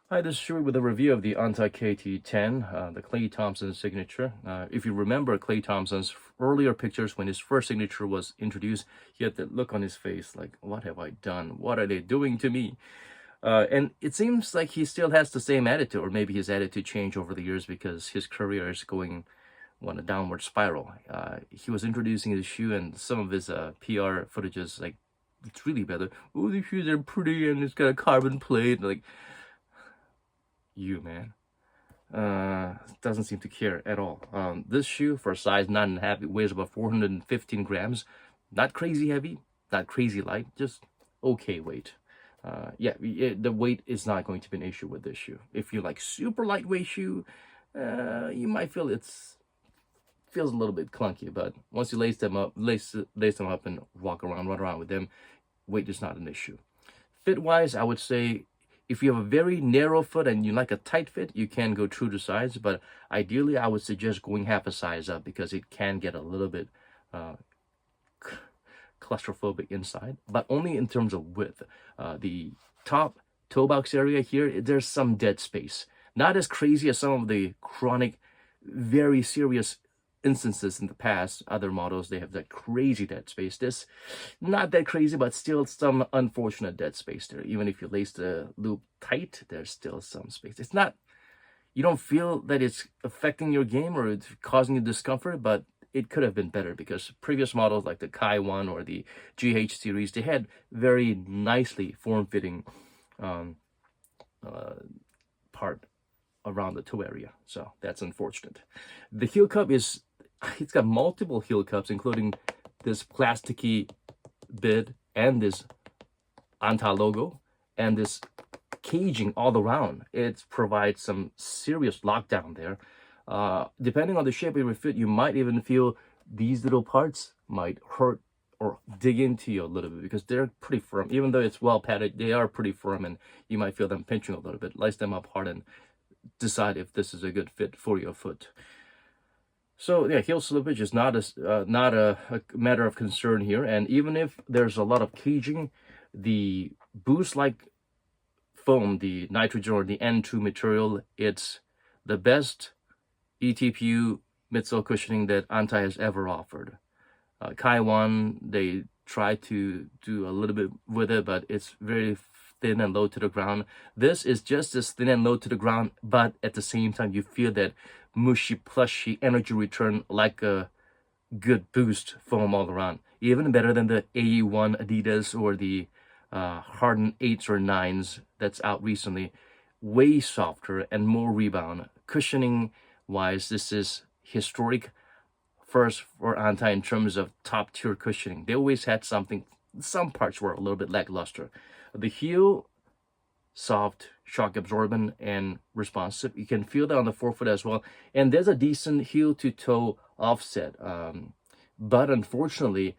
Hi, this is Shui with a review of the Anta KT10, the Klay Thompson signature. If you remember Klay Thompson's earlier pictures when his first signature was introduced, he had that look on his face like, what have I done? What are they doing to me? And it seems like he still has the same attitude, or maybe his attitude changed over the years because his career is going on a downward spiral. He was introducing his shoe, and some of his PR footages, like, it's really better. Oh, the shoes are pretty, and it's got a carbon plate. Like, you, man. Doesn't seem to care at all. This shoe for a size 9.5, it weighs about 415 grams. Not crazy heavy, not crazy light, just okay weight. The weight is not going to be an issue with this shoe. If you like super lightweight shoe, you might feel feels a little bit clunky, but once you lace them up and run around with them, weight is not an issue. Fit wise, I would say if you have a very narrow foot and you like a tight fit, you can go true to size, but ideally I would suggest going half a size up because it can get a little bit claustrophobic inside, but only in terms of width. The top toe box area here, there's some dead space. Not as crazy as some of the chronic, very serious instances in the past. Other models, they have that crazy dead space. This, not that crazy, but still some unfortunate dead space there. Even if you lace the loop tight, there's still some space. It's not, you don't feel that it's affecting your game or it's causing you discomfort, but it could have been better because previous models like the Kai 1 or the GH series, they had very nicely form-fitting part around the toe area. So that's unfortunate. The heel cup is, it's got multiple heel cups, including this plasticky bit and this anta logo and this caging all around. It provides some serious lockdown there. Depending on the shape of your foot, you might even feel these little parts might hurt or dig into you a little bit because they're pretty firm. Even though it's well padded, they are pretty firm and you might feel them pinching a little bit. Lace them up hard and decide if this is a good fit for your foot. So yeah, heel slippage is not a matter of concern here. And even if there's a lot of caging, the boost-like foam, the nitrogen or the N2 material, it's the best ETPU midsole cushioning that Anta has ever offered. Kai 1, they tried to do a little bit with it, but it's very thin and low to the ground. This is just as thin and low to the ground, but at the same time, you feel that mushy, plushy energy return like a good boost foam all around. Even better than the AE1 Adidas or the Harden 8s or 9s that's out recently. Way softer and more rebound. Cushioning wise, this is historic first for Anta in terms of top tier cushioning. They always had something, some parts were a little bit lackluster. The heel, soft, shock absorbent, and responsive. You can feel that on the forefoot as well. And there's a decent heel to toe offset. But unfortunately,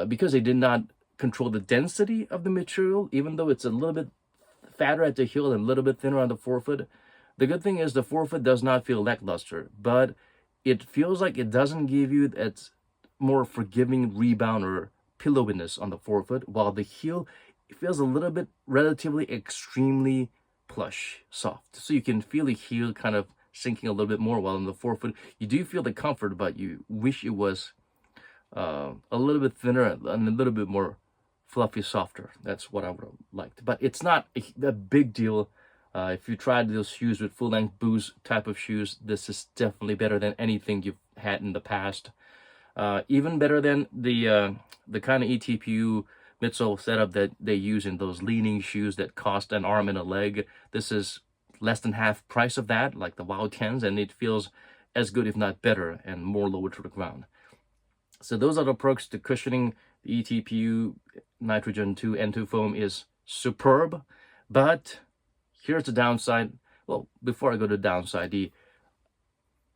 because they did not control the density of the material, even though it's a little bit fatter at the heel and a little bit thinner on the forefoot, the good thing is the forefoot does not feel lackluster, but it feels like it doesn't give you that more forgiving rebound or pillowiness on the forefoot, while the heel, it feels a little bit relatively extremely plush, soft. So you can feel the heel kind of sinking a little bit more, while in the forefoot, you do feel the comfort, but you wish it was a little bit thinner and a little bit more fluffy, softer. That's what I would have liked. But it's not a big deal. If you tried those shoes with full-length boost type of shoes, this is definitely better than anything you've had in the past. Even better than the kind of ETPU midsole setup that they use in those leaning shoes that cost an arm and a leg. This is less than half price of that, like the Wow 10s, and it feels as good, if not better, and more lower to the ground. So those are the perks to cushioning. The ETPU Nitrogen 2 N2 foam is superb, but here's the downside. Well, before I go to the downside,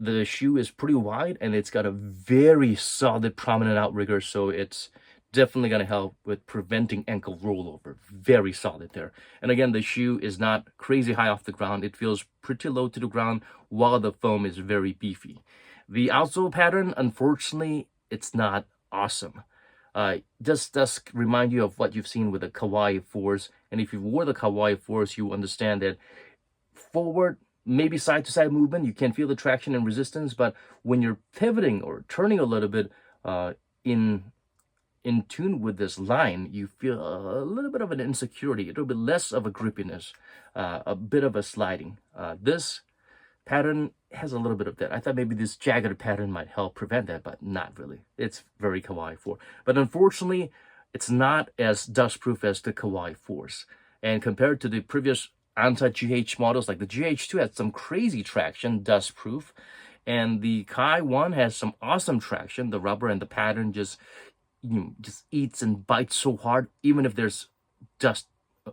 the shoe is pretty wide and it's got a very solid prominent outrigger, so it's definitely going to help with preventing ankle rollover. Very solid there. And again, the shoe is not crazy high off the ground. It feels pretty low to the ground while the foam is very beefy. The outsole pattern, unfortunately, it's not awesome. This does remind you of what you've seen with the Kawaii 4s. And if you wore the Kawaii 4s, you understand that forward, maybe side to side movement, you can feel the traction and resistance. But when you're pivoting or turning a little bit in tune with this line, you feel a little bit of an insecurity, a little bit less of a grippiness, a bit of a sliding. This pattern has a little bit of that. I thought maybe this jagged pattern might help prevent that, but not really. It's very Kawaii 4. But unfortunately, it's not as dustproof as the Kawaii 4s. And compared to the previous anta GH models, like the GH2 had some crazy traction, dustproof. And the Kai 1 has some awesome traction. The rubber and the pattern just eats and bites so hard, even if there's dust,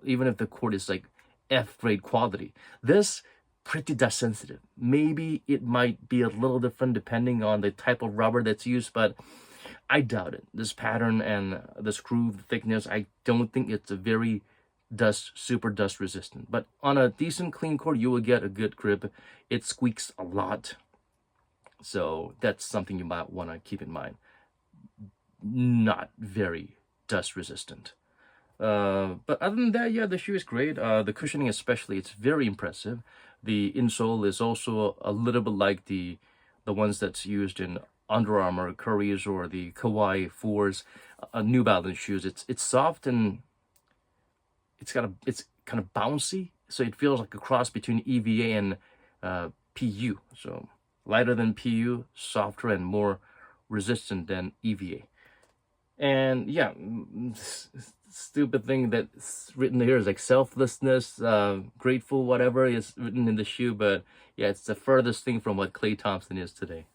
even if the cord is like F-grade quality. This pretty dust sensitive. Maybe it might be a little different depending on the type of rubber that's used, but I doubt it. This pattern and the screw thickness, I don't think it's a very super dust resistant. But on a decent clean cord, you will get a good grip. It squeaks a lot, so that's something you might want to keep in mind. Not very dust resistant. But other than that, yeah, the shoe is great. The cushioning especially, it's very impressive. The insole is also a little bit like the ones that's used in Under Armour, Curry's, or the Kawaii 4s, New Balance shoes. It's soft and it's kind of bouncy, so it feels like a cross between EVA and PU. So lighter than PU, softer and more resistant than EVA. And yeah, stupid thing that's written here is like selflessness, grateful, whatever is written in the shoe. But yeah, it's the furthest thing from what Klay Thompson is today.